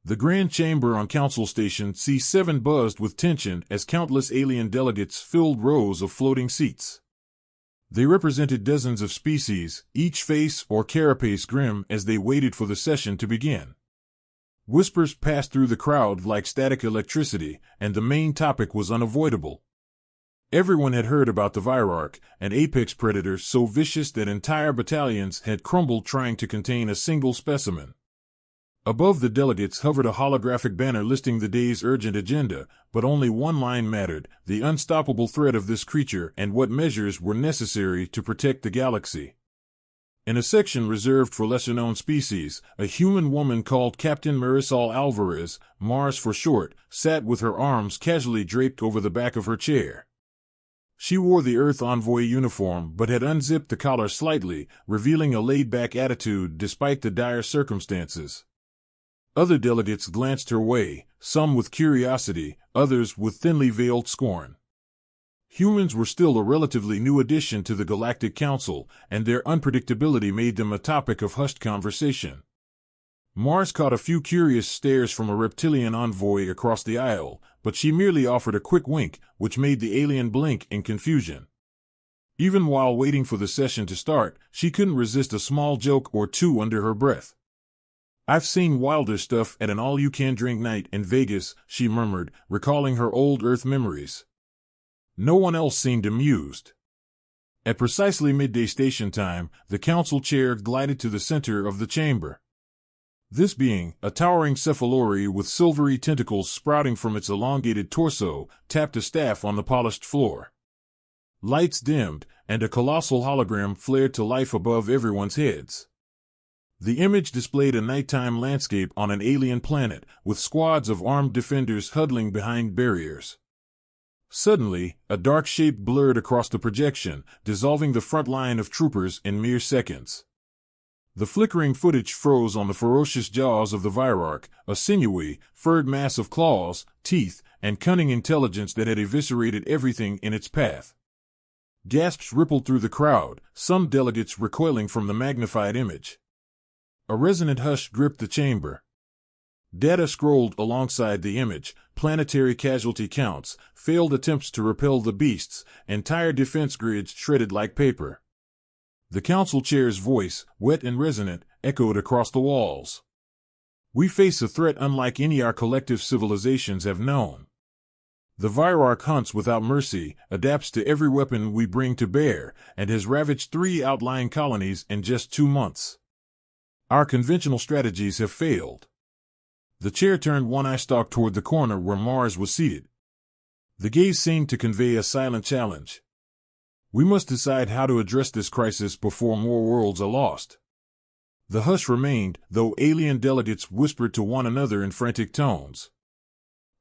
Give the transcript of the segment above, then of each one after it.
The Grand Chamber on Council Station C7 buzzed with tension as countless alien delegates filled rows of floating seats. They represented dozens of species, each face or carapace grim as they waited for the session to begin. Whispers passed through the crowd like static electricity, and the main topic was unavoidable. Everyone had heard about the Virarch, an apex predator so vicious that entire battalions had crumbled trying to contain a single specimen. Above the delegates hovered a holographic banner listing the day's urgent agenda, but only one line mattered: the unstoppable threat of this creature and what measures were necessary to protect the galaxy. In a section reserved for lesser-known species, a human woman called Captain Marisol Alvarez, Mars for short, sat with her arms casually draped over the back of her chair. She wore the Earth Envoy uniform but had unzipped the collar slightly, revealing a laid-back attitude despite the dire circumstances. Other delegates glanced her way, some with curiosity, others with thinly veiled scorn. Humans were still a relatively new addition to the Galactic Council, and their unpredictability made them a topic of hushed conversation. Mars caught a few curious stares from a reptilian envoy across the aisle, but she merely offered a quick wink, which made the alien blink in confusion. Even while waiting for the session to start, she couldn't resist a small joke or two under her breath. "I've seen wilder stuff at an all-you-can-drink night in Vegas," she murmured, recalling her old Earth memories. No one else seemed amused. At precisely midday station time, the council chair glided to the center of the chamber. This being, a towering cephaloree with silvery tentacles sprouting from its elongated torso, tapped a staff on the polished floor. Lights dimmed, and a colossal hologram flared to life above everyone's heads. The image displayed a nighttime landscape on an alien planet, with squads of armed defenders huddling behind barriers. Suddenly, a dark shape blurred across the projection, dissolving the front line of troopers in mere seconds. The flickering footage froze on the ferocious jaws of the Virarch, a sinewy, furred mass of claws, teeth, and cunning intelligence that had eviscerated everything in its path. Gasps rippled through the crowd, some delegates recoiling from the magnified image. A resonant hush gripped the chamber. Data scrolled alongside the image: planetary casualty counts, failed attempts to repel the beasts, entire defense grids shredded like paper. The council chair's voice, wet and resonant, echoed across the walls. "We face a threat unlike any our collective civilizations have known. The Virarch hunts without mercy, adapts to every weapon we bring to bear, and has ravaged 3 outlying colonies in just 2 months. Our conventional strategies have failed." The chair turned one eye stalk toward the corner where Mars was seated. The gaze seemed to convey a silent challenge. "We must decide how to address this crisis before more worlds are lost." The hush remained, though alien delegates whispered to one another in frantic tones.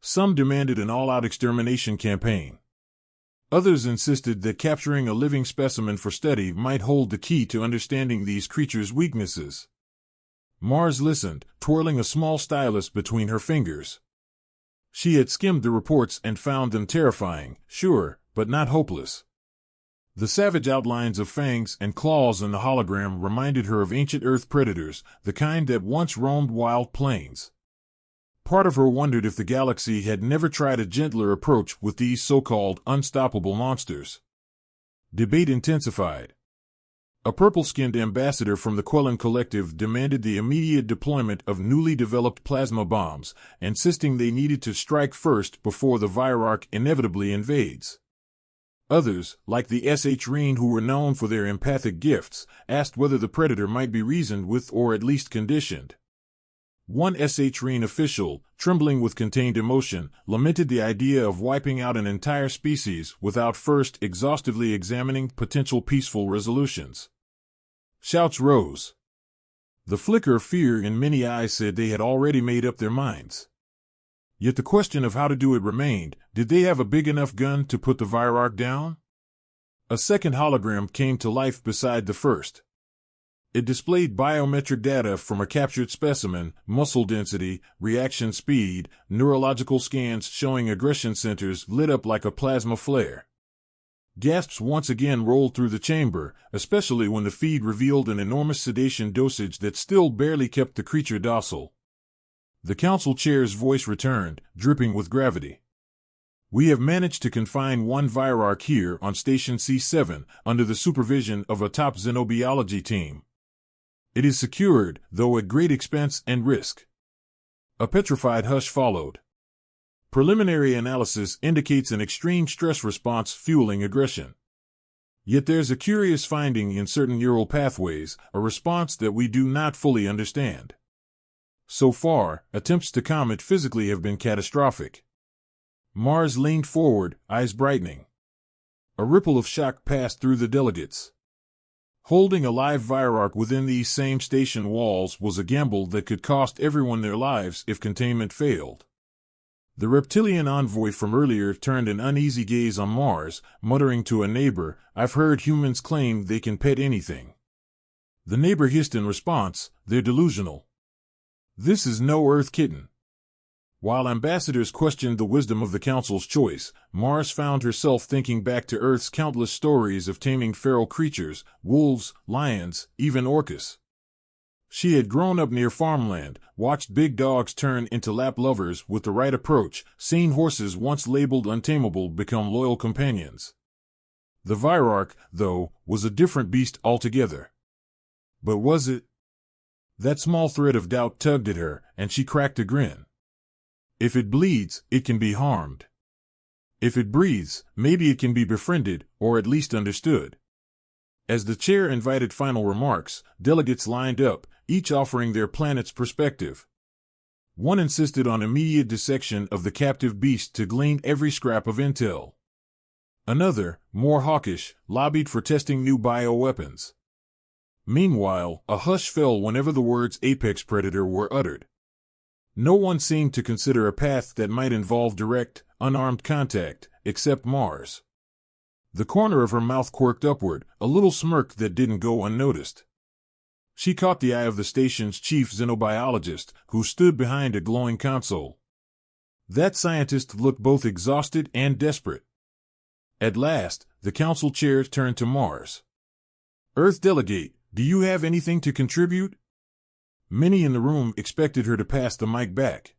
Some demanded an all-out extermination campaign. Others insisted that capturing a living specimen for study might hold the key to understanding these creatures' weaknesses. Mars listened, twirling a small stylus between her fingers. She had skimmed the reports and found them terrifying, sure, but not hopeless. The savage outlines of fangs and claws in the hologram reminded her of ancient Earth predators, the kind that once roamed wild plains. Part of her wondered if the galaxy had never tried a gentler approach with these so-called unstoppable monsters. Debate intensified. A purple-skinned ambassador from the Quellan Collective demanded the immediate deployment of newly developed plasma bombs, insisting they needed to strike first before the Virarch inevitably invades. Others, like the SH-Reen who were known for their empathic gifts, asked whether the predator might be reasoned with or at least conditioned. One SH-Reen official, trembling with contained emotion, lamented the idea of wiping out an entire species without first exhaustively examining potential peaceful resolutions. Shouts rose. The flicker of fear in many eyes said they had already made up their minds. Yet the question of how to do it remained: did they have a big enough gun to put the Virarch down? A second hologram came to life beside the first. It displayed biometric data from a captured specimen: muscle density, reaction speed, neurological scans showing aggression centers lit up like a plasma flare. Gasps once again rolled through the chamber, especially when the feed revealed an enormous sedation dosage that still barely kept the creature docile. The council chair's voice returned, dripping with gravity. We have managed to confine one virarch here on Station C7 under the supervision of a top xenobiology team. It is secured, though at great expense and risk. A petrified hush followed. Preliminary analysis indicates an extreme stress response fueling aggression. Yet there's a curious finding in certain neural pathways, a response that we do not fully understand. So far, attempts to calm it physically have been catastrophic. Mars leaned forward, eyes brightening. A ripple of shock passed through the delegates. Holding a live virarch within these same station walls was a gamble that could cost everyone their lives if containment failed. The reptilian envoy from earlier turned an uneasy gaze on Mars, muttering to a neighbor, "I've heard humans claim they can pet anything." The neighbor hissed in response, "They're delusional. This is no Earth kitten." While ambassadors questioned the wisdom of the council's choice, Mars found herself thinking back to Earth's countless stories of taming feral creatures, wolves, lions, even orcas. She had grown up near farmland, watched big dogs turn into lap lovers with the right approach, seen horses once labeled untamable become loyal companions. The virarch, though, was a different beast altogether. But was it? That small thread of doubt tugged at her, and she cracked a grin. If it bleeds, it can be harmed. If it breathes, maybe it can be befriended, or at least understood. As the chair invited final remarks, delegates lined up, each offering their planet's perspective. One insisted on immediate dissection of the captive beast to glean every scrap of intel. Another, more hawkish, lobbied for testing new bioweapons. Meanwhile, a hush fell whenever the words apex predator were uttered. No one seemed to consider a path that might involve direct, unarmed contact, except Mars. The corner of her mouth quirked upward, a little smirk that didn't go unnoticed. She caught the eye of the station's chief xenobiologist, who stood behind a glowing console. That scientist looked both exhausted and desperate. At last, the council chair turned to Mars. "Earth delegate, do you have anything to contribute?" Many in the room expected her to pass the mic back.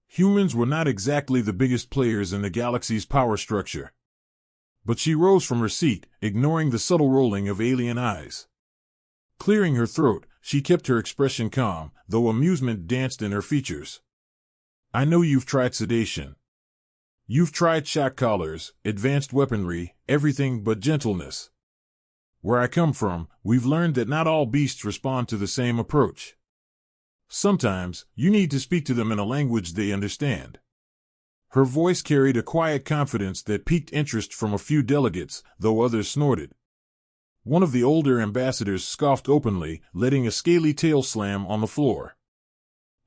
Humans were not exactly the biggest players in the galaxy's power structure. But she rose from her seat, ignoring the subtle rolling of alien eyes. Clearing her throat, she kept her expression calm, though amusement danced in her features. "I know you've tried sedation. You've tried shock collars, advanced weaponry, everything but gentleness. Where I come from, we've learned that not all beasts respond to the same approach. Sometimes, you need to speak to them in a language they understand." Her voice carried a quiet confidence that piqued interest from a few delegates, though others snorted. One of the older ambassadors scoffed openly, letting a scaly tail slam on the floor.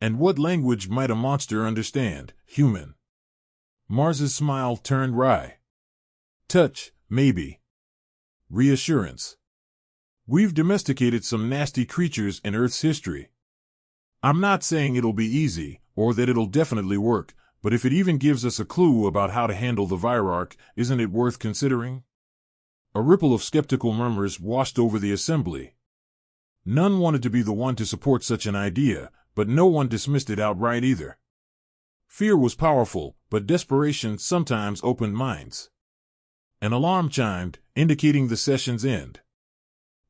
And what language might a monster understand? Human. Mars's smile turned wry. Touch, maybe. Reassurance. We've domesticated some nasty creatures in Earth's history. I'm not saying it'll be easy, or that it'll definitely work, but if it even gives us a clue about how to handle the virarch, isn't it worth considering? A ripple of skeptical murmurs washed over the assembly. None wanted to be the one to support such an idea, but no one dismissed it outright either. Fear was powerful, but desperation sometimes opened minds. An alarm chimed, indicating the session's end.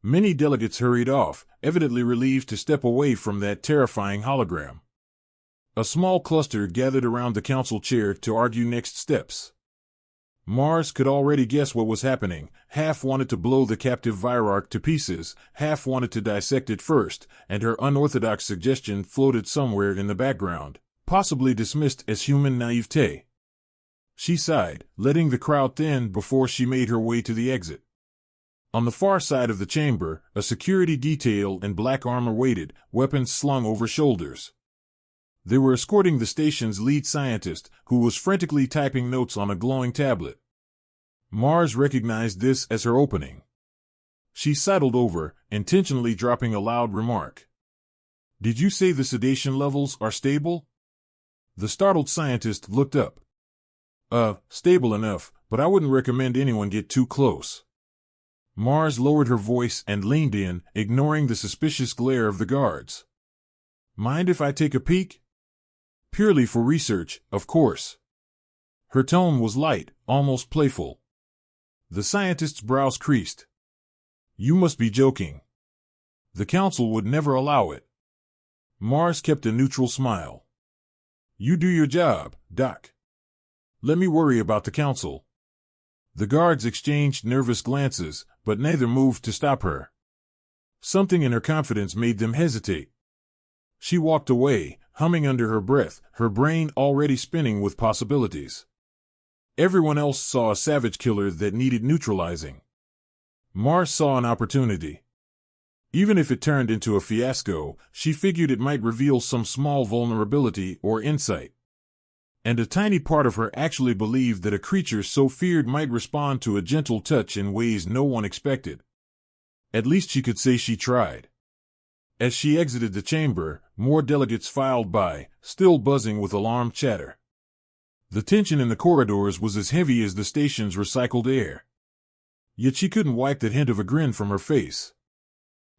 Many delegates hurried off, evidently relieved to step away from that terrifying hologram. A small cluster gathered around the council chair to argue next steps. Mars could already guess what was happening. Half wanted to blow the captive virarch to pieces, half wanted to dissect it first, and her unorthodox suggestion floated somewhere in the background, possibly dismissed as human naivete. She sighed, letting the crowd thin before she made her way to the exit. On the far side of the chamber, a security detail in black armor waited, weapons slung over shoulders. They were escorting the station's lead scientist, who was frantically typing notes on a glowing tablet. Mars recognized this as her opening. She sidled over, intentionally dropping a loud remark. "Did you say the sedation levels are stable?" The startled scientist looked up. Stable enough, but I wouldn't recommend anyone get too close." Mars lowered her voice and leaned in, ignoring the suspicious glare of the guards. "Mind if I take a peek?" Purely for research, of course. Her tone was light, almost playful. The scientist's brows creased. You must be joking. The council would never allow it. Mars kept a neutral smile. You do your job, Doc. Let me worry about the council. The guards exchanged nervous glances, but neither moved to stop her. Something in her confidence made them hesitate. She walked away, humming under her breath, her brain already spinning with possibilities. Everyone else saw a savage killer that needed neutralizing. Mars saw an opportunity. Even if it turned into a fiasco, she figured it might reveal some small vulnerability or insight. And a tiny part of her actually believed that a creature so feared might respond to a gentle touch in ways no one expected. At least she could say she tried. As she exited the chamber, more delegates filed by, still buzzing with alarmed chatter. The tension in the corridors was as heavy as the station's recycled air. Yet she couldn't wipe that hint of a grin from her face.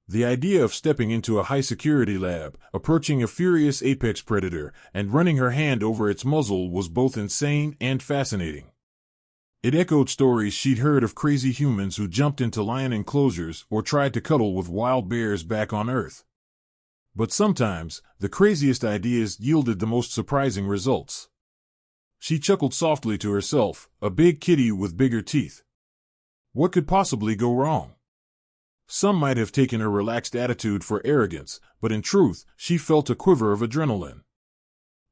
The idea of stepping into a high-security lab, approaching a furious apex predator, and running her hand over its muzzle was both insane and fascinating. It echoed stories she'd heard of crazy humans who jumped into lion enclosures or tried to cuddle with wild bears back on Earth. But sometimes, the craziest ideas yielded the most surprising results. She chuckled softly to herself, a big kitty with bigger teeth. What could possibly go wrong? Some might have taken her relaxed attitude for arrogance, but in truth, she felt a quiver of adrenaline.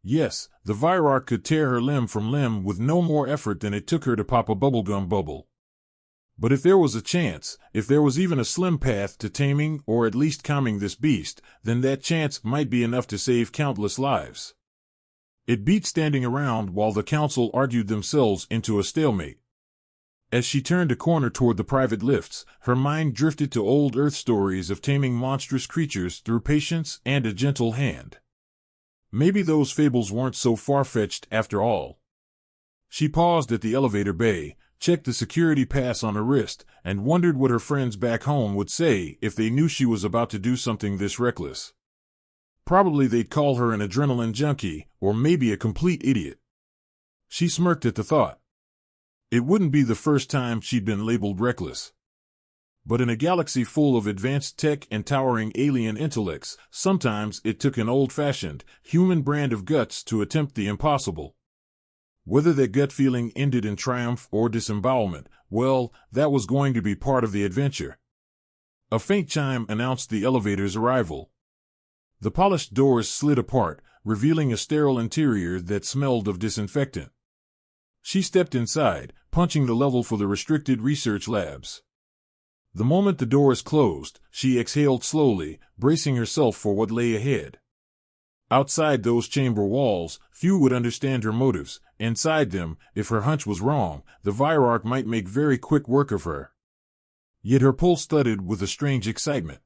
Yes, the Virarch could tear her limb from limb with no more effort than it took her to pop a bubblegum bubble. But if there was a chance, if there was even a slim path to taming or at least calming this beast, then that chance might be enough to save countless lives. It beat standing around while the council argued themselves into a stalemate. As she turned a corner toward the private lifts, her mind drifted to old Earth stories of taming monstrous creatures through patience and a gentle hand. Maybe those fables weren't so far-fetched after all. She paused at the elevator bay, checked the security pass on her wrist, and wondered what her friends back home would say if they knew she was about to do something this reckless. Probably they'd call her an adrenaline junkie, or maybe a complete idiot. She smirked at the thought. It wouldn't be the first time she'd been labeled reckless. But in a galaxy full of advanced tech and towering alien intellects, sometimes it took an old-fashioned, human brand of guts to attempt the impossible. Whether that gut feeling ended in triumph or disembowelment, well, that was going to be part of the adventure. A faint chime announced the elevator's arrival. The polished doors slid apart, revealing a sterile interior that smelled of disinfectant. She stepped inside, punching the level for the restricted research labs. The moment the doors closed, she exhaled slowly, bracing herself for what lay ahead. Outside those chamber walls, few would understand her motives. Inside them, if her hunch was wrong, the Virarch might make very quick work of her. Yet her pulse thudded with a strange excitement.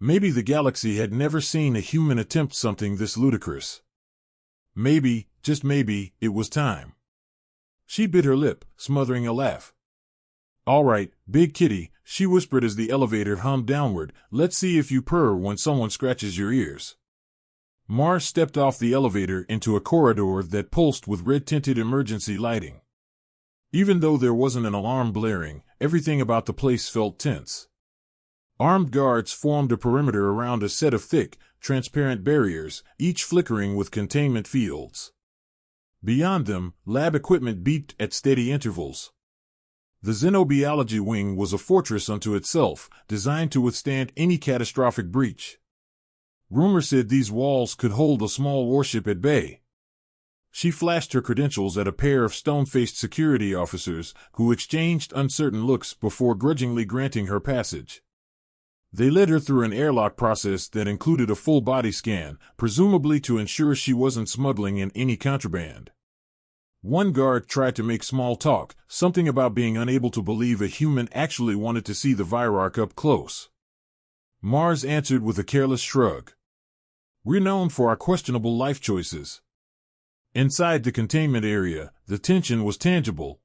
Maybe the galaxy had never seen a human attempt something this ludicrous. Maybe, just maybe, it was time. She bit her lip, smothering a laugh. All right, big kitty, she whispered as the elevator hummed downward, let's see if you purr when someone scratches your ears. Mars stepped off the elevator into a corridor that pulsed with red-tinted emergency lighting. Even though there wasn't an alarm blaring, everything about the place felt tense. Armed guards formed a perimeter around a set of thick, transparent barriers, each flickering with containment fields. Beyond them, lab equipment beeped at steady intervals. The xenobiology wing was a fortress unto itself, designed to withstand any catastrophic breach. Rumor said these walls could hold a small warship at bay. She flashed her credentials at a pair of stone-faced security officers, who exchanged uncertain looks before grudgingly granting her passage. They led her through an airlock process that included a full body scan, presumably to ensure she wasn't smuggling in any contraband. One guard tried to make small talk, something about being unable to believe a human actually wanted to see the Virarch up close. Mars answered with a careless shrug. We're known for our questionable life choices. Inside the containment area, the tension was tangible.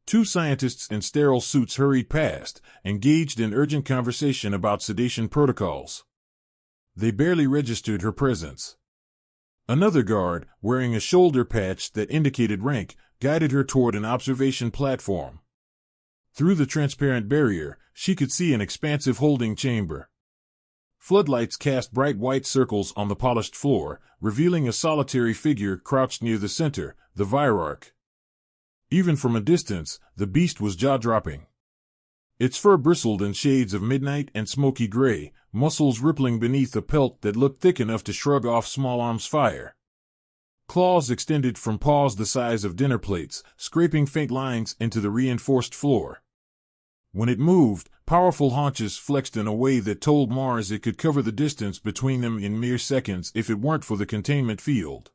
Two scientists in sterile suits hurried past, engaged in urgent conversation about sedation protocols. They barely registered her presence. Another guard, wearing a shoulder patch that indicated rank, guided her toward an observation platform. Through the transparent barrier, she could see an expansive holding chamber. Floodlights cast bright white circles on the polished floor, revealing a solitary figure crouched near the center, the Virarch. Even from a distance, the beast was jaw-dropping. Its fur bristled in shades of midnight and smoky gray, muscles rippling beneath a pelt that looked thick enough to shrug off small arms' fire. Claws extended from paws the size of dinner plates, scraping faint lines into the reinforced floor. When it moved, powerful haunches flexed in a way that told Mars it could cover the distance between them in mere seconds if it weren't for the containment field.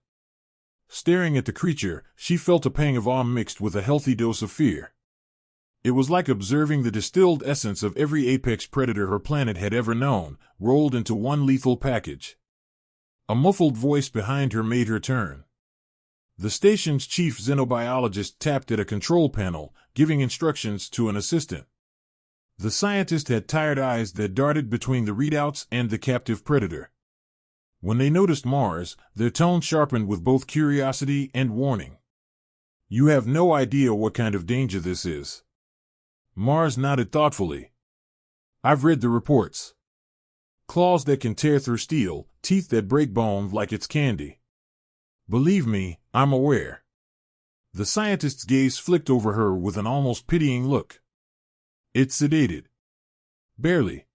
Staring at the creature, she felt a pang of awe mixed with a healthy dose of fear. It was like observing the distilled essence of every apex predator her planet had ever known, rolled into one lethal package. A muffled voice behind her made her turn. The station's chief xenobiologist tapped at a control panel, giving instructions to an assistant. The scientist had tired eyes that darted between the readouts and the captive predator. When they noticed Mars, their tone sharpened with both curiosity and warning. "You have no idea what kind of danger this is." Mars nodded thoughtfully. "I've read the reports. Claws that can tear through steel, teeth that break bone like it's candy. Believe me, I'm aware." The scientist's gaze flicked over her with an almost pitying look. "It's sedated." "Barely.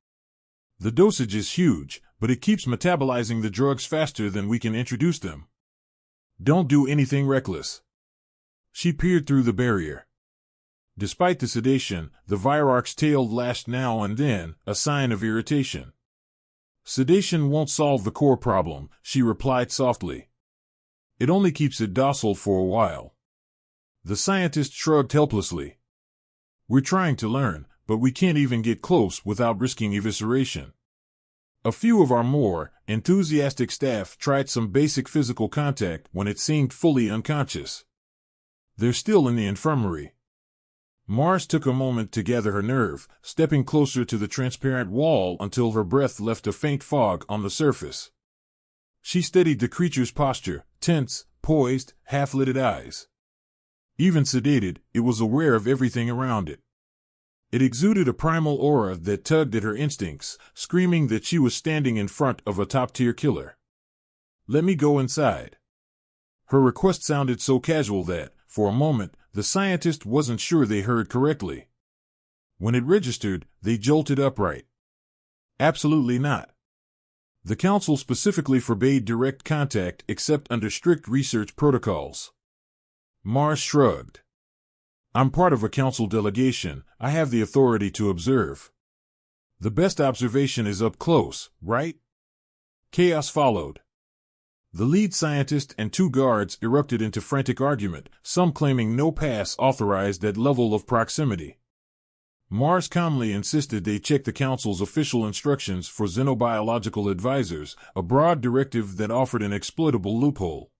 The dosage is huge, but it keeps metabolizing the drugs faster than we can introduce them. Don't do anything reckless." She peered through the barrier. Despite the sedation, the Virarch's tail lashed now and then, a sign of irritation. "Sedation won't solve the core problem," she replied softly. "It only keeps it docile for a while." The scientist shrugged helplessly. "We're trying to learn, but we can't even get close without risking evisceration. A few of our more enthusiastic staff tried some basic physical contact when it seemed fully unconscious. They're still in the infirmary." Mars took a moment to gather her nerve, stepping closer to the transparent wall until her breath left a faint fog on the surface. She studied the creature's posture, tense, poised, half-lidded eyes. Even sedated, it was aware of everything around it. It exuded a primal aura that tugged at her instincts, screaming that she was standing in front of a top-tier killer. "Let me go inside." Her request sounded so casual that, for a moment, the scientist wasn't sure they heard correctly. When it registered, they jolted upright. "Absolutely not. The Council specifically forbade direct contact except under strict research protocols." Mars shrugged. "I'm part of a Council delegation. I have the authority to observe. The best observation is up close, right?" Chaos followed. The lead scientist and two guards erupted into frantic argument, some claiming no pass authorized that level of proximity. Mars calmly insisted they check the Council's official instructions for xenobiological advisors, a broad directive that offered an exploitable loophole.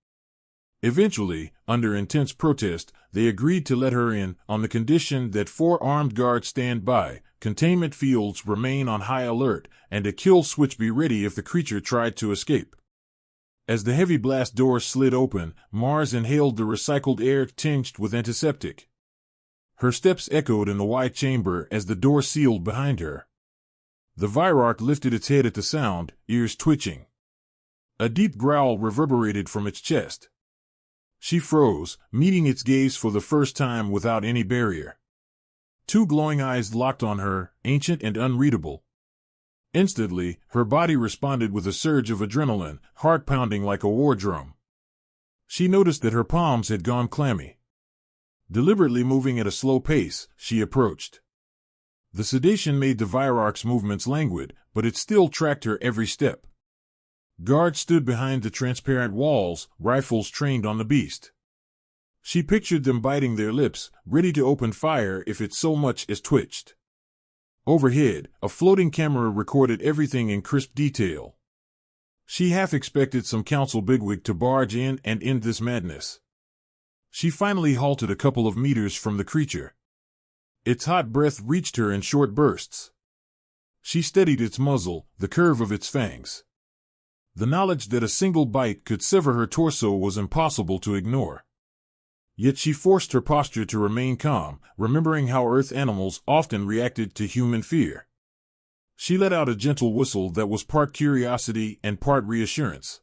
Eventually, under intense protest, they agreed to let her in, on the condition that 4 armed guards stand by, containment fields remain on high alert, and a kill switch be ready if the creature tried to escape. As the heavy blast door slid open, Mars inhaled the recycled air tinged with antiseptic. Her steps echoed in the wide chamber as the door sealed behind her. The Virarch lifted its head at the sound, ears twitching. A deep growl reverberated from its chest. She froze, meeting its gaze for the first time without any barrier. 2 glowing eyes locked on her, ancient and unreadable. Instantly, her body responded with a surge of adrenaline, heart pounding like a war drum. She noticed that her palms had gone clammy. Deliberately moving at a slow pace, she approached. The sedation made the Virarch's movements languid, but it still tracked her every step. Guards stood behind the transparent walls, rifles trained on the beast. She pictured them biting their lips, ready to open fire if it so much as twitched. Overhead, a floating camera recorded everything in crisp detail. She half expected some council bigwig to barge in and end this madness. She finally halted a couple of meters from the creature. Its hot breath reached her in short bursts. She steadied its muzzle, the curve of its fangs. The knowledge that a single bite could sever her torso was impossible to ignore. Yet she forced her posture to remain calm, remembering how Earth animals often reacted to human fear. She let out a gentle whistle that was part curiosity and part reassurance.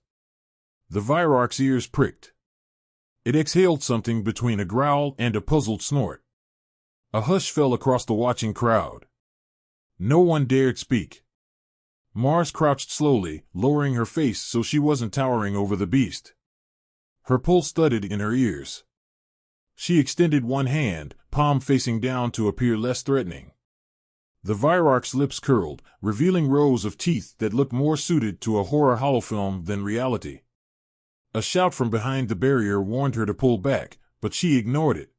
The Virarch's ears pricked. It exhaled something between a growl and a puzzled snort. A hush fell across the watching crowd. No one dared speak. Mars crouched slowly, lowering her face so she wasn't towering over the beast. Her pulse thudded in her ears. She extended one hand, palm facing down to appear less threatening. The Virarch's lips curled, revealing rows of teeth that looked more suited to a horror holofilm than reality. A shout from behind the barrier warned her to pull back, but she ignored it.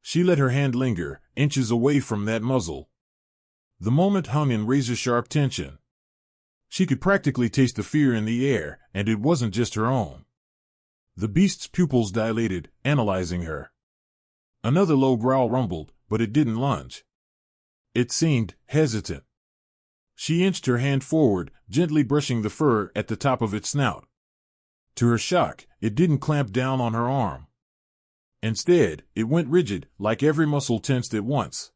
She let her hand linger, inches away from that muzzle. The moment hung in razor-sharp tension. She could practically taste the fear in the air, and it wasn't just her own. The beast's pupils dilated, analyzing her. Another low growl rumbled, but it didn't lunge. It seemed hesitant. She inched her hand forward, gently brushing the fur at the top of its snout. To her shock, it didn't clamp down on her arm. Instead, it went rigid, like every muscle tensed at once.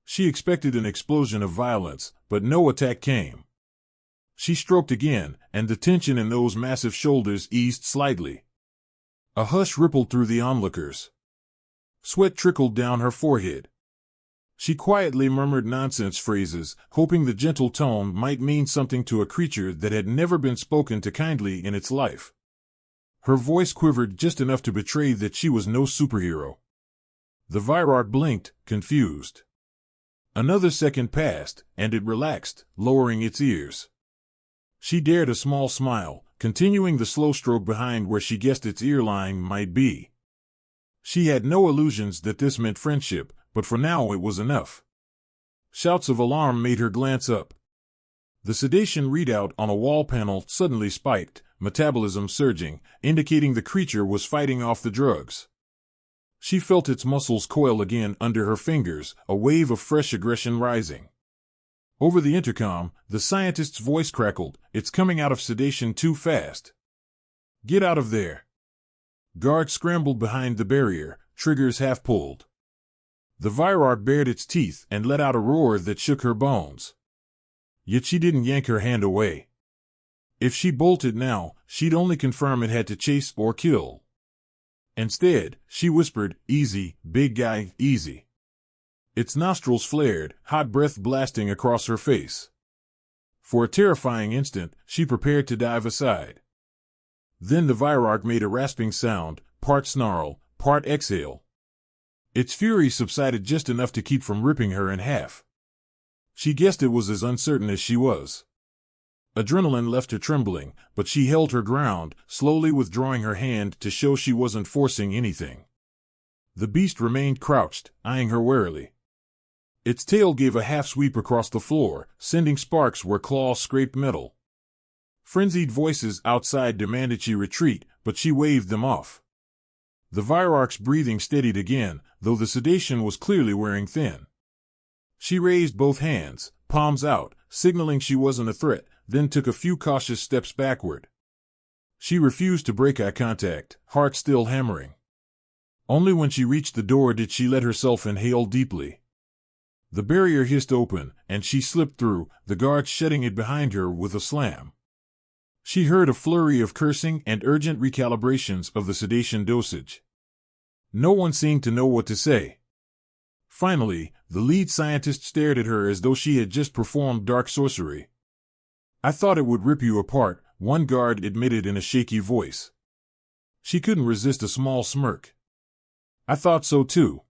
She expected an explosion of violence, but no attack came. She stroked again, and the tension in those massive shoulders eased slightly. A hush rippled through the onlookers. Sweat trickled down her forehead. She quietly murmured nonsense phrases, hoping the gentle tone might mean something to a creature that had never been spoken to kindly in its life. Her voice quivered just enough to betray that she was no superhero. The Virarch blinked, confused. Another second passed, and it relaxed, lowering its ears. She dared a small smile, continuing the slow stroke behind where she guessed its earline might be. She had no illusions that this meant friendship, but for now it was enough. Shouts of alarm made her glance up. The sedation readout on a wall panel suddenly spiked, metabolism surging, indicating the creature was fighting off the drugs. She felt its muscles coil again under her fingers, a wave of fresh aggression rising. Over the intercom, the scientist's voice crackled, "It's coming out of sedation too fast. Get out of there." Guards scrambled behind the barrier, triggers half pulled. The Virarch bared its teeth and let out a roar that shook her bones. Yet she didn't yank her hand away. If she bolted now, she'd only confirm it had to chase or kill. Instead, she whispered, "Easy, big guy, easy." Its nostrils flared, hot breath blasting across her face. For a terrifying instant, she prepared to dive aside. Then the Virarch made a rasping sound, part snarl, part exhale. Its fury subsided just enough to keep from ripping her in half. She guessed it was as uncertain as she was. Adrenaline left her trembling, but she held her ground, slowly withdrawing her hand to show she wasn't forcing anything. The beast remained crouched, eyeing her warily. Its tail gave a half-sweep across the floor, sending sparks where claws scraped metal. Frenzied voices outside demanded she retreat, but she waved them off. The Virarch's breathing steadied again, though the sedation was clearly wearing thin. She raised both hands, palms out, signaling she wasn't a threat, then took a few cautious steps backward. She refused to break eye contact, heart still hammering. Only when she reached the door did she let herself inhale deeply. The barrier hissed open, and she slipped through, the guards shutting it behind her with a slam. She heard a flurry of cursing and urgent recalibrations of the sedation dosage. No one seemed to know what to say. Finally, the lead scientist stared at her as though she had just performed dark sorcery. "I thought it would rip you apart," one guard admitted in a shaky voice. She couldn't resist a small smirk. "I thought so too."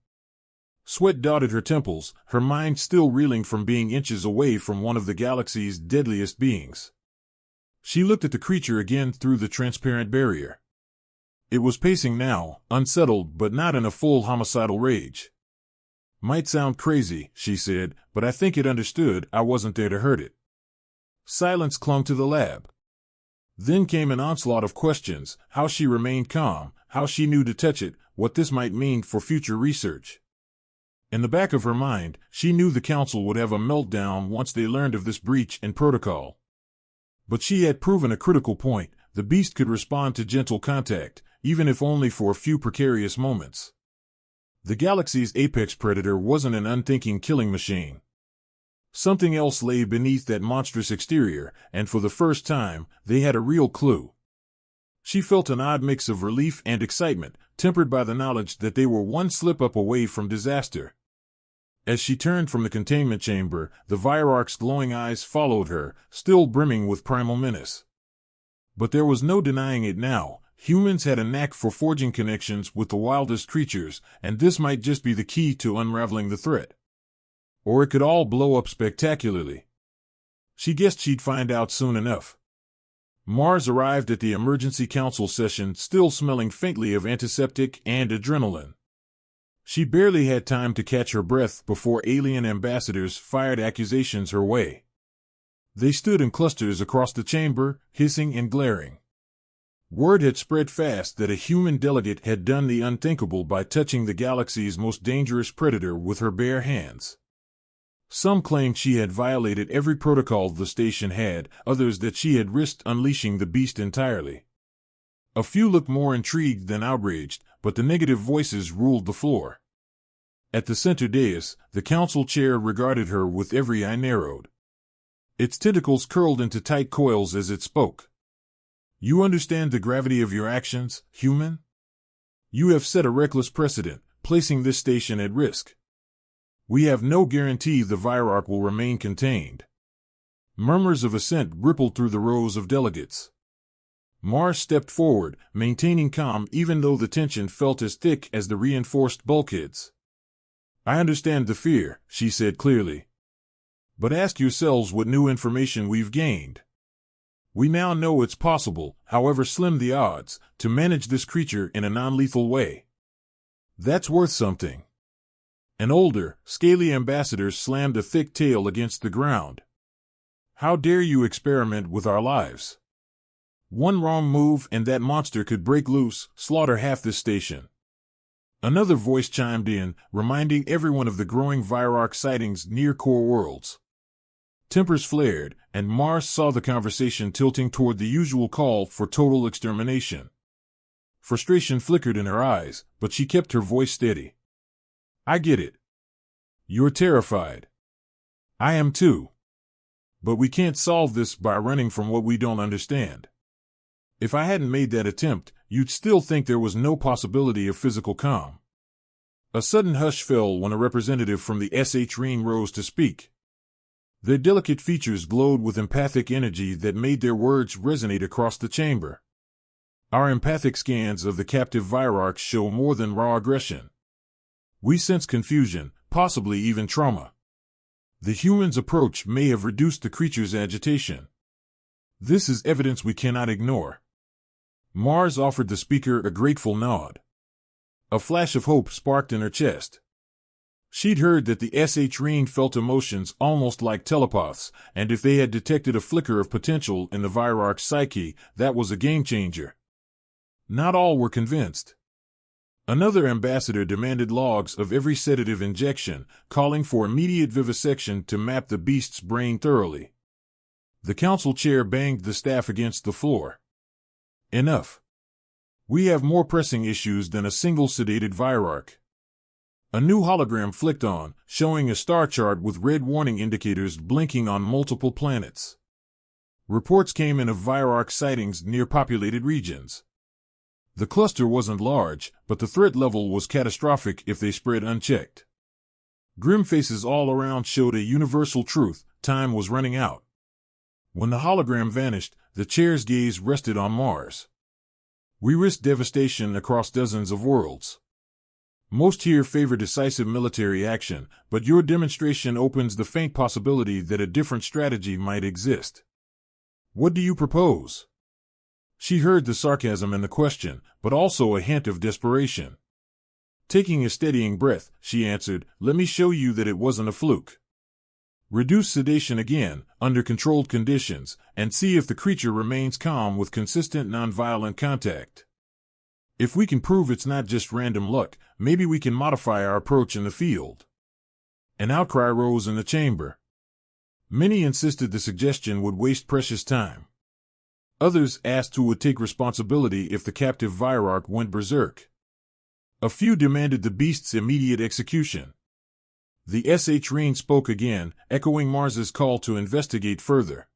Sweat dotted her temples, her mind still reeling from being inches away from one of the galaxy's deadliest beings. She looked at the creature again through the transparent barrier. It was pacing now, unsettled but not in a full homicidal rage. "Might sound crazy," she said, "but I think it understood I wasn't there to hurt it." Silence clung to the lab. Then came an onslaught of questions, how she remained calm, how she knew to touch it, what this might mean for future research. In the back of her mind, she knew the council would have a meltdown once they learned of this breach in protocol. But she had proven a critical point: the beast could respond to gentle contact, even if only for a few precarious moments. The galaxy's apex predator wasn't an unthinking killing machine. Something else lay beneath that monstrous exterior, and for the first time, they had a real clue. She felt an odd mix of relief and excitement, tempered by the knowledge that they were one slip-up away from disaster. As she turned from the containment chamber, the Virarch's glowing eyes followed her, still brimming with primal menace. But there was no denying it now. Humans had a knack for forging connections with the wildest creatures, and this might just be the key to unraveling the threat. Or it could all blow up spectacularly. She guessed she'd find out soon enough. Mars arrived at the emergency council session still smelling faintly of antiseptic and adrenaline. She barely had time to catch her breath before alien ambassadors fired accusations her way. They stood in clusters across the chamber, hissing and glaring. Word had spread fast that a human delegate had done the unthinkable by touching the galaxy's most dangerous predator with her bare hands. Some claimed she had violated every protocol the station had, others that she had risked unleashing the beast entirely. A few looked more intrigued than outraged, but the negative voices ruled the floor. At the center dais, the council chair regarded her with every eye narrowed. Its tentacles curled into tight coils as it spoke. You understand the gravity of your actions, human? You have set a reckless precedent, placing this station at risk. We have no guarantee the Virarch will remain contained. Murmurs of assent rippled through the rows of delegates. Mars stepped forward, maintaining calm even though the tension felt as thick as the reinforced bulkheads. I understand the fear, she said clearly. But ask yourselves what new information we've gained. We now know it's possible, however slim the odds, to manage this creature in a non-lethal way. That's worth something. An older, scaly ambassador slammed a thick tail against the ground. How dare you experiment with our lives? One wrong move and that monster could break loose, slaughter half this station. Another voice chimed in, reminding everyone of the growing Virarch sightings near core worlds. Tempers flared, and Mars saw the conversation tilting toward the usual call for total extermination. Frustration flickered in her eyes, but she kept her voice steady. I get it. You're terrified. I am too. But we can't solve this by running from what we don't understand. If I hadn't made that attempt, you'd still think there was no possibility of physical calm. A sudden hush fell when a representative from the SH rose to speak. Their delicate features glowed with empathic energy that made their words resonate across the chamber. Our empathic scans of the captive Virarch show more than raw aggression. We sense confusion, possibly even trauma. The human's approach may have reduced the creature's agitation. This is evidence we cannot ignore. Mars offered the speaker a grateful nod. A flash of hope sparked in her chest. She'd heard that the SH felt emotions almost like telepaths, and if they had detected a flicker of potential in the Virarch's psyche, that was a game-changer. Not all were convinced. Another ambassador demanded logs of every sedative injection, calling for immediate vivisection to map the beast's brain thoroughly. The council chair banged the staff against the floor. Enough. We have more pressing issues than a single sedated Virarch. A new hologram flicked on, showing a star chart with red warning indicators blinking on multiple planets. Reports came in of Virarch sightings near populated regions. The cluster wasn't large, but the threat level was catastrophic if they spread unchecked. Grim faces all around showed a universal truth: time was running out. When the hologram vanished, the chair's gaze rested on Mars. We risk devastation across dozens of worlds. Most here favor decisive military action, but your demonstration opens the faint possibility that a different strategy might exist. What do you propose? She heard the sarcasm in the question, but also a hint of desperation. Taking a steadying breath, she answered, "Let me show you that it wasn't a fluke. Reduce sedation again, under controlled conditions, and see if the creature remains calm with consistent nonviolent contact. If we can prove it's not just random luck, maybe we can modify our approach in the field." An outcry rose in the chamber. Many insisted the suggestion would waste precious time. Others asked who would take responsibility if the captive Virarch went berserk. A few demanded the beast's immediate execution. The Shrine spoke again, echoing Mars's call to investigate further.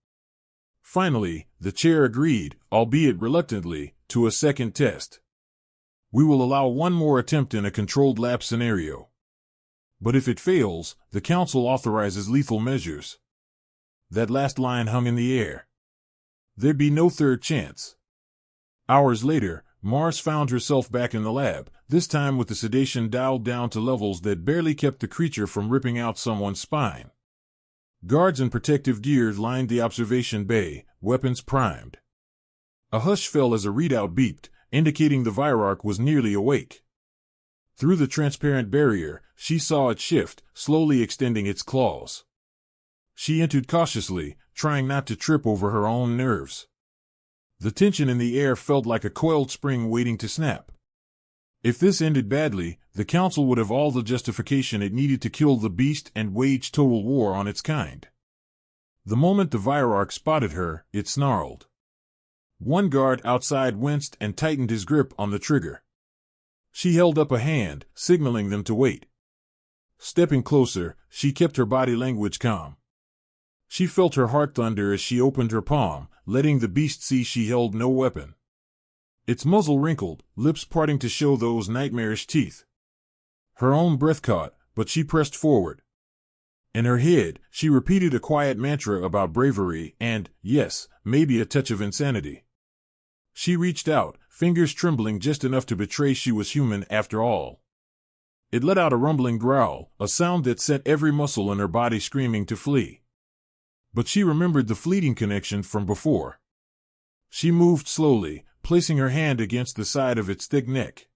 Finally, the chair agreed, albeit reluctantly, to a second test. We will allow one more attempt in a controlled lab scenario. But if it fails, the council authorizes lethal measures. That last line hung in the air. There'd be no third chance. Hours later, Mars found herself back in the lab, this time with the sedation dialed down to levels that barely kept the creature from ripping out someone's spine. Guards in protective gear lined the observation bay, weapons primed. A hush fell as a readout beeped, indicating the Virarch was nearly awake. Through the transparent barrier, she saw it shift, slowly extending its claws. She entered cautiously, trying not to trip over her own nerves. The tension in the air felt like a coiled spring waiting to snap. If this ended badly, the council would have all the justification it needed to kill the beast and wage total war on its kind. The moment the Virarch spotted her, it snarled. One guard outside winced and tightened his grip on the trigger. She held up a hand, signaling them to wait. Stepping closer, she kept her body language calm. She felt her heart thunder as she opened her palm, letting the beast see she held no weapon. Its muzzle wrinkled, lips parting to show those nightmarish teeth. Her own breath caught, but she pressed forward. In her head, she repeated a quiet mantra about bravery and, yes, maybe a touch of insanity. She reached out, fingers trembling just enough to betray she was human after all. It let out a rumbling growl, a sound that set every muscle in her body screaming to flee. But she remembered the fleeting connection from before. She moved slowly, placing her hand against the side of its thick neck.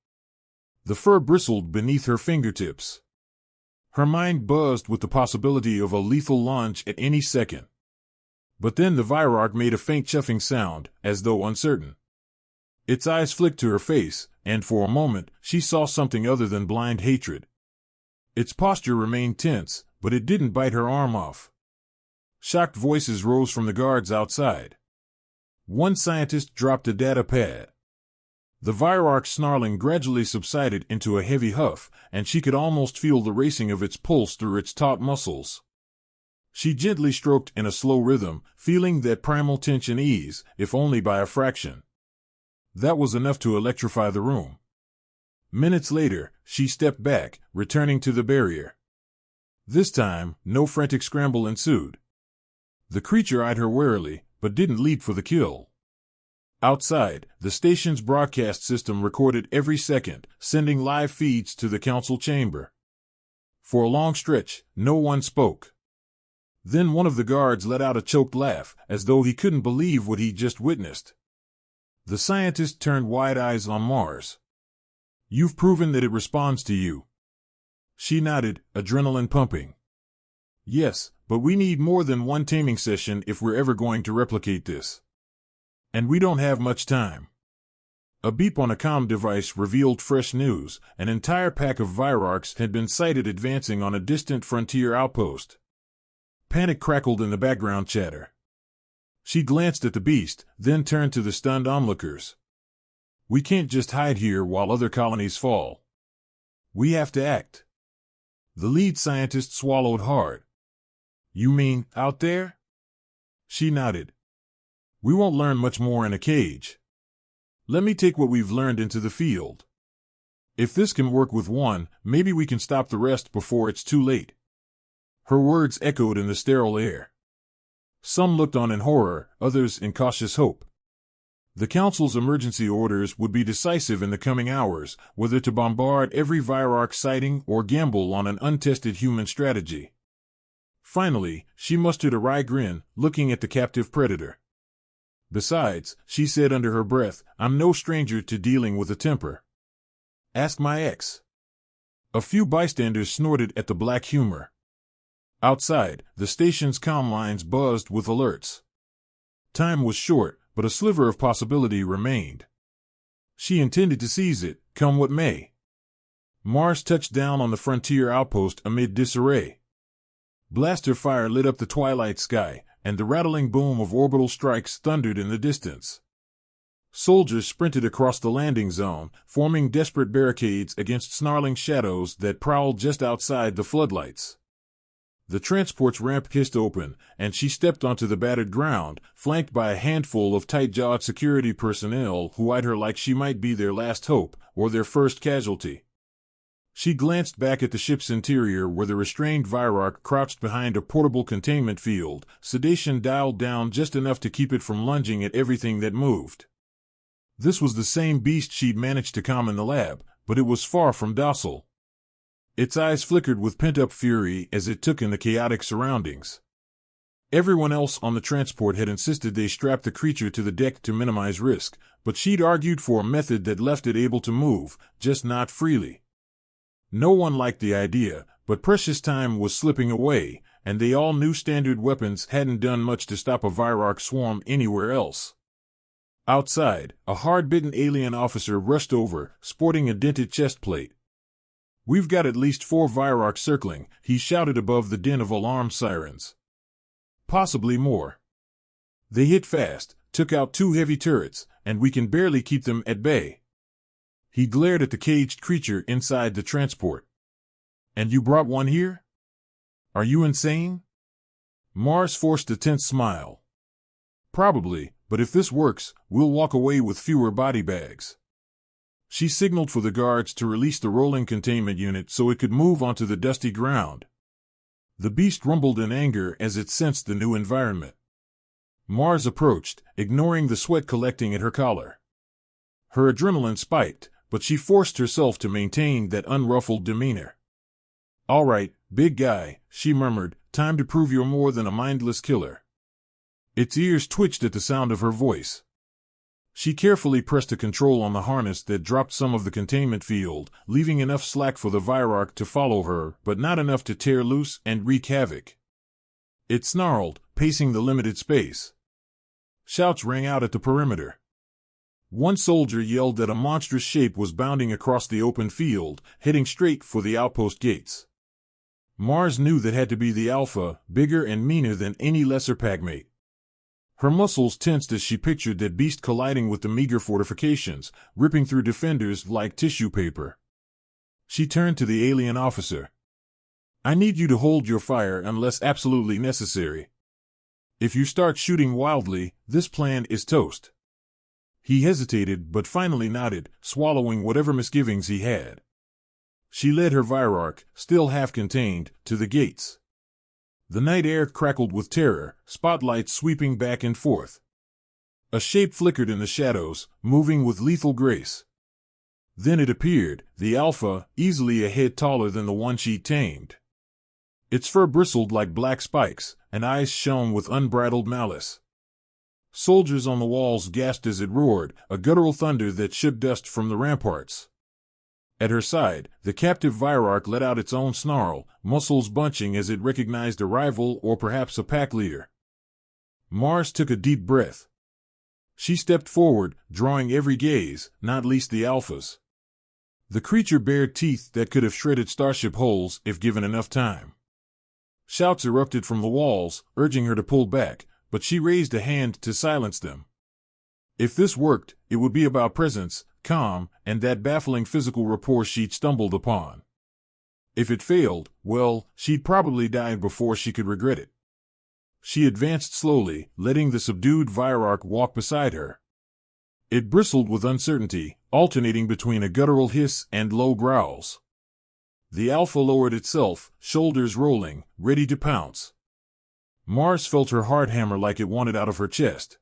The fur bristled beneath her fingertips. Her mind buzzed with the possibility of a lethal lunge at any second. But then the Virarch made a faint chuffing sound, as though uncertain. Its eyes flicked to her face, and for a moment, she saw something other than blind hatred. Its posture remained tense, but it didn't bite her arm off. Shocked voices rose from the guards outside. One scientist dropped a data pad. The Virarch's snarling gradually subsided into a heavy huff, and she could almost feel the racing of its pulse through its taut muscles. She gently stroked in a slow rhythm, feeling that primal tension ease, if only by a fraction. That was enough to electrify the room. Minutes later, she stepped back, returning to the barrier. This time, no frantic scramble ensued. The creature eyed her warily, but didn't leap for the kill. Outside, the station's broadcast system recorded every second, sending live feeds to the council chamber. For a long stretch, no one spoke. Then one of the guards let out a choked laugh, as though he couldn't believe what he'd just witnessed. The scientist turned wide eyes on Mars. "You've proven that it responds to you." She nodded, adrenaline pumping. "Yes, but we need more than one taming session if we're ever going to replicate this. And we don't have much time." A beep on a comm device revealed fresh news. An entire pack of Virarchs had been sighted advancing on a distant frontier outpost. Panic crackled in the background chatter. She glanced at the beast, then turned to the stunned onlookers. "We can't just hide here while other colonies fall. We have to act." The lead scientist swallowed hard. "You mean, out there?" She nodded. "We won't learn much more in a cage. Let me take what we've learned into the field. If this can work with one, maybe we can stop the rest before it's too late." Her words echoed in the sterile air. Some looked on in horror, others in cautious hope. The Council's emergency orders would be decisive in the coming hours, whether to bombard every Virarch sighting or gamble on an untested human strategy. Finally, she mustered a wry grin, looking at the captive predator. "Besides," she said under her breath, "I'm no stranger to dealing with a temper. Ask my ex." A few bystanders snorted at the black humor. Outside, the station's comm lines buzzed with alerts. Time was short, but a sliver of possibility remained. She intended to seize it, come what may. Mars touched down on the frontier outpost amid disarray. Blaster fire lit up the twilight sky, and the rattling boom of orbital strikes thundered in the distance. Soldiers sprinted across the landing zone, forming desperate barricades against snarling shadows that prowled just outside the floodlights. The transport's ramp hissed open, and she stepped onto the battered ground, flanked by a handful of tight-jawed security personnel who eyed her like she might be their last hope, or their first casualty. She glanced back at the ship's interior where the restrained Virarch crouched behind a portable containment field, sedation dialed down just enough to keep it from lunging at everything that moved. This was the same beast she'd managed to calm in the lab, but it was far from docile. Its eyes flickered with pent-up fury as it took in the chaotic surroundings. Everyone else on the transport had insisted they strap the creature to the deck to minimize risk, but she'd argued for a method that left it able to move, just not freely. No one liked the idea, but precious time was slipping away, and they all knew standard weapons hadn't done much to stop a Virarch swarm anywhere else. Outside, a hard-bitten alien officer rushed over, sporting a dented chest plate. "We've got at least 4 Virarchs circling," he shouted above the din of alarm sirens. "Possibly more. They hit fast, took out 2 heavy turrets, and we can barely keep them at bay." He glared at the caged creature inside the transport. "And you brought one here? Are you insane?" Mars forced a tense smile. "Probably, but if this works, we'll walk away with fewer body bags." She signaled for the guards to release the rolling containment unit so it could move onto the dusty ground. The beast rumbled in anger as it sensed the new environment. Mars approached, ignoring the sweat collecting at her collar. Her adrenaline spiked, but she forced herself to maintain that unruffled demeanor. "All right, big guy," she murmured, "time to prove you're more than a mindless killer." Its ears twitched at the sound of her voice. She carefully pressed a control on the harness that dropped some of the containment field, leaving enough slack for the Virarch to follow her, but not enough to tear loose and wreak havoc. It snarled, pacing the limited space. Shouts rang out at the perimeter. One soldier yelled that a monstrous shape was bounding across the open field, heading straight for the outpost gates. Mars knew that had to be the Alpha, bigger and meaner than any lesser packmate. Her muscles tensed as she pictured that beast colliding with the meager fortifications, ripping through defenders like tissue paper. She turned to the alien officer. "I need you to hold your fire unless absolutely necessary. If you start shooting wildly, this plan is toast." He hesitated but finally nodded, swallowing whatever misgivings he had. She led her Virarch, still half contained, to the gates. The night air crackled with terror, spotlights sweeping back and forth. A shape flickered in the shadows, moving with lethal grace. Then it appeared, the Alpha, easily a head taller than the one she'd tamed. Its fur bristled like black spikes, and eyes shone with unbridled malice. Soldiers on the walls gasped as it roared, a guttural thunder that shook dust from the ramparts. At her side, the captive Virarch let out its own snarl, muscles bunching as it recognized a rival or perhaps a pack leader. Mars took a deep breath. She stepped forward, drawing every gaze, not least the Alpha's. The creature bared teeth that could have shredded starship hulls if given enough time. Shouts erupted from the walls, urging her to pull back, but she raised a hand to silence them. If this worked, it would be about presence, calm, and that baffling physical rapport she'd stumbled upon. If it failed, well, she'd probably die before she could regret it. She advanced slowly, letting the subdued Virarch walk beside her. It bristled with uncertainty, alternating between a guttural hiss and low growls. The Alpha lowered itself, shoulders rolling, ready to pounce. Mars felt her heart hammer like it wanted out of her chest.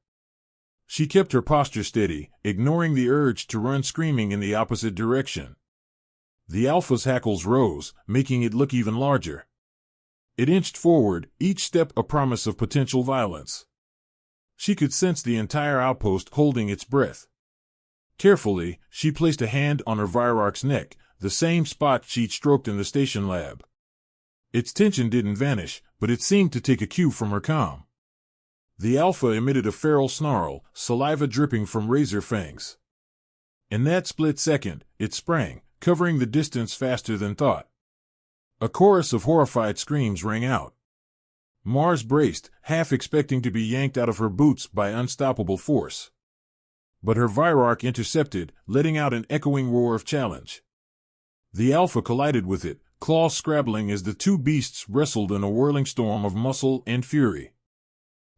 She kept her posture steady, ignoring the urge to run screaming in the opposite direction. The Alpha's hackles rose, making it look even larger. It inched forward, each step a promise of potential violence. She could sense the entire outpost holding its breath. Carefully, she placed a hand on her Virarch's neck, the same spot she'd stroked in the station lab. Its tension didn't vanish, but it seemed to take a cue from her calm. The Alpha emitted a feral snarl, saliva dripping from razor fangs. In that split second, it sprang, covering the distance faster than thought. A chorus of horrified screams rang out. Mars braced, half expecting to be yanked out of her boots by unstoppable force. But her Virarch intercepted, letting out an echoing roar of challenge. The Alpha collided with it, claws scrabbling as the two beasts wrestled in a whirling storm of muscle and fury.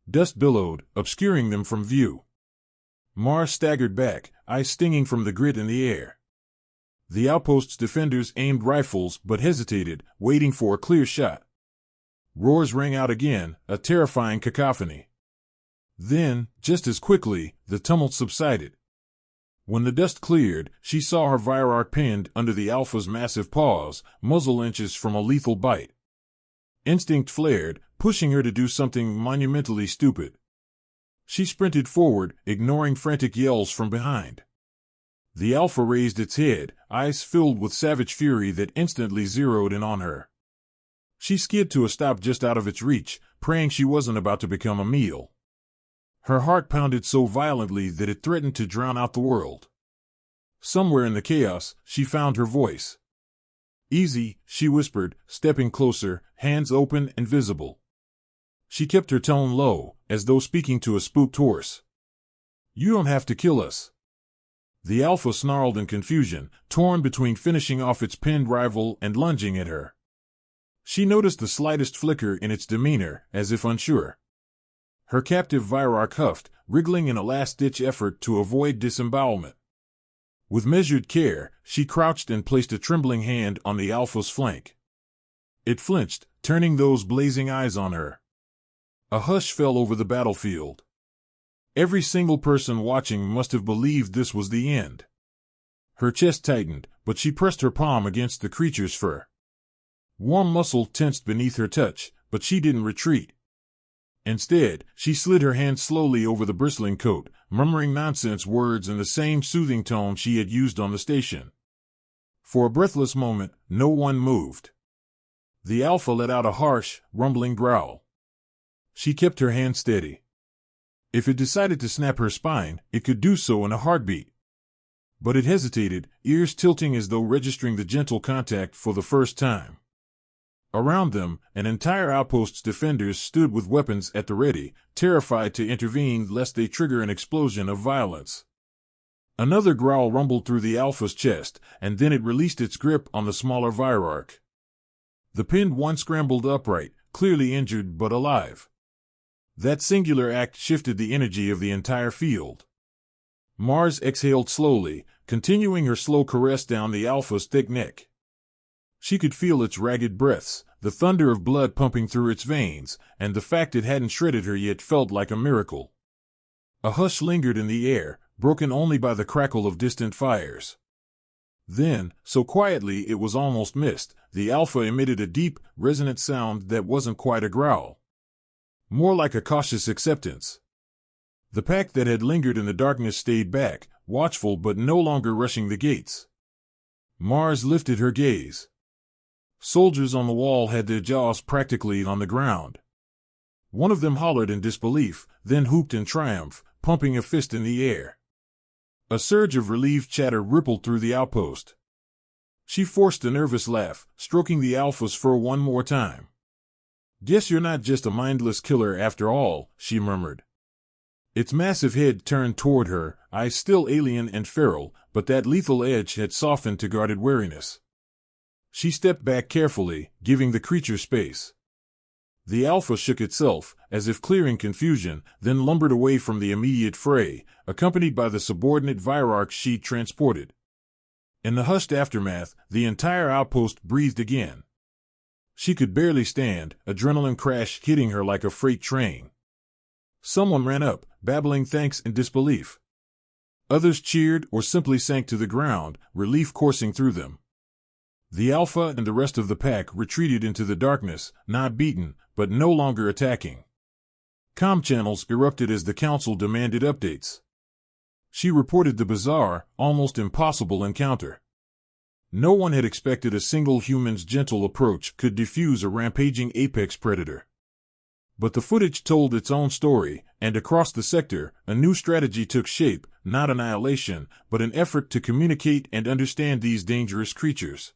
Dust billowed, obscuring them from view. Mars staggered back, eyes stinging from the grit in the air. The outpost's defenders aimed rifles but hesitated, waiting for a clear shot. Roars rang out again, a terrifying cacophony. Then, just as quickly, the tumult subsided. When the dust cleared, she saw her Virarch pinned under the Alpha's massive paws, muzzle inches from a lethal bite. Instinct flared, pushing her to do something monumentally stupid. She sprinted forward, ignoring frantic yells from behind. The Alpha raised its head, eyes filled with savage fury that instantly zeroed in on her. She skid to a stop just out of its reach, praying she wasn't about to become a meal. Her heart pounded so violently that it threatened to drown out the world. Somewhere in the chaos, she found her voice. "Easy," she whispered, stepping closer, hands open and visible. She kept her tone low, as though speaking to a spooked horse. "You don't have to kill us." The Alpha snarled in confusion, torn between finishing off its pinned rival and lunging at her. She noticed the slightest flicker in its demeanor, as if unsure. Her captive Virarch huffed, wriggling in a last-ditch effort to avoid disembowelment. With measured care, she crouched and placed a trembling hand on the Alpha's flank. It flinched, turning those blazing eyes on her. A hush fell over the battlefield. Every single person watching must have believed this was the end. Her chest tightened, but she pressed her palm against the creature's fur. Warm muscle tensed beneath her touch, but she didn't retreat. Instead, she slid her hand slowly over the bristling coat, murmuring nonsense words in the same soothing tone she had used on the station. For a breathless moment, no one moved. The Alpha let out a harsh, rumbling growl. She kept her hand steady. If it decided to snap her spine, it could do so in a heartbeat. But it hesitated, ears tilting as though registering the gentle contact for the first time. Around them, an entire outpost's defenders stood with weapons at the ready, terrified to intervene lest they trigger an explosion of violence. Another growl rumbled through the Alpha's chest, and then it released its grip on the smaller Virarch. The pinned one scrambled upright, clearly injured but alive. That singular act shifted the energy of the entire field. Mars exhaled slowly, continuing her slow caress down the Alpha's thick neck. She could feel its ragged breaths, the thunder of blood pumping through its veins, and the fact it hadn't shredded her yet felt like a miracle. A hush lingered in the air, broken only by the crackle of distant fires. Then, so quietly it was almost missed, the Alpha emitted a deep, resonant sound that wasn't quite a growl. More like a cautious acceptance. The pack that had lingered in the darkness stayed back, watchful but no longer rushing the gates. Mars lifted her gaze. Soldiers on the wall had their jaws practically on the ground. One of them hollered in disbelief, then whooped in triumph, pumping a fist in the air. A surge of relieved chatter rippled through the outpost. She forced a nervous laugh, stroking the Alpha's fur one more time. "Guess you're not just a mindless killer after all," she murmured. Its massive head turned toward her, eyes still alien and feral, but that lethal edge had softened to guarded wariness. She stepped back carefully, giving the creature space. The Alpha shook itself, as if clearing confusion, then lumbered away from the immediate fray, accompanied by the subordinate Virarch she'd transported. In the hushed aftermath, the entire outpost breathed again. She could barely stand, adrenaline crash hitting her like a freight train. Someone ran up, babbling thanks and disbelief. Others cheered or simply sank to the ground, relief coursing through them. The Alpha and the rest of the pack retreated into the darkness, not beaten, but no longer attacking. Comm channels erupted as the Council demanded updates. She reported the bizarre, almost impossible encounter. No one had expected a single human's gentle approach could defuse a rampaging apex predator. But the footage told its own story, and across the sector, a new strategy took shape, not annihilation, but an effort to communicate and understand these dangerous creatures.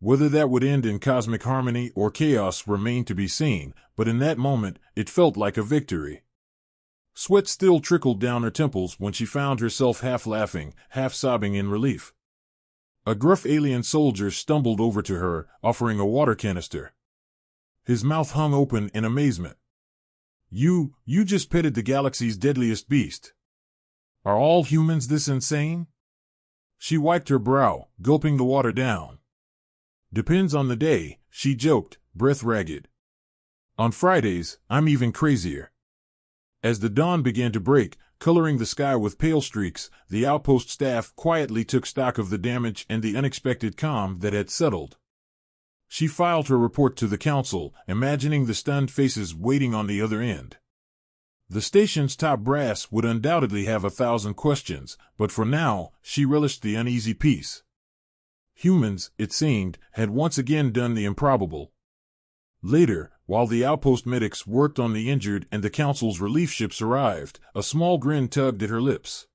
Whether that would end in cosmic harmony or chaos remained to be seen, but in that moment, it felt like a victory. Sweat still trickled down her temples when she found herself half laughing, half sobbing in relief. A gruff alien soldier stumbled over to her, offering a water canister. His mouth hung open in amazement. You just petted the galaxy's deadliest beast. Are all humans this insane? She wiped her brow, gulping the water down. Depends on the day, she joked, breath ragged. On Fridays, I'm even crazier. As the dawn began to break, coloring the sky with pale streaks, the outpost staff quietly took stock of the damage and the unexpected calm that had settled. She filed her report to the council, imagining the stunned faces waiting on the other end. The station's top brass would undoubtedly have 1,000 questions, but for now, she relished the uneasy peace. Humans, it seemed, had once again done the improbable. Later, while the outpost medics worked on the injured and the council's relief ships arrived, a small grin tugged at her lips.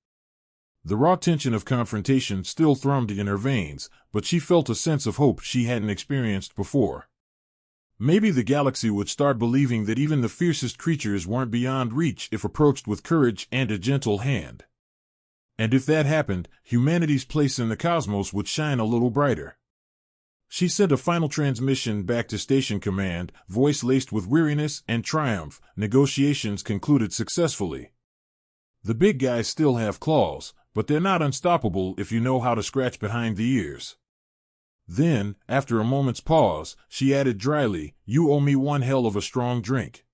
The raw tension of confrontation still thrummed in her veins, but she felt a sense of hope she hadn't experienced before. Maybe the galaxy would start believing that even the fiercest creatures weren't beyond reach if approached with courage and a gentle hand. And if that happened, humanity's place in the cosmos would shine a little brighter. She sent a final transmission back to Station Command, voice laced with weariness and triumph. Negotiations concluded successfully. The big guys still have claws, but they're not unstoppable if you know how to scratch behind the ears. Then, after a moment's pause, she added dryly, "You owe me one hell of a strong drink."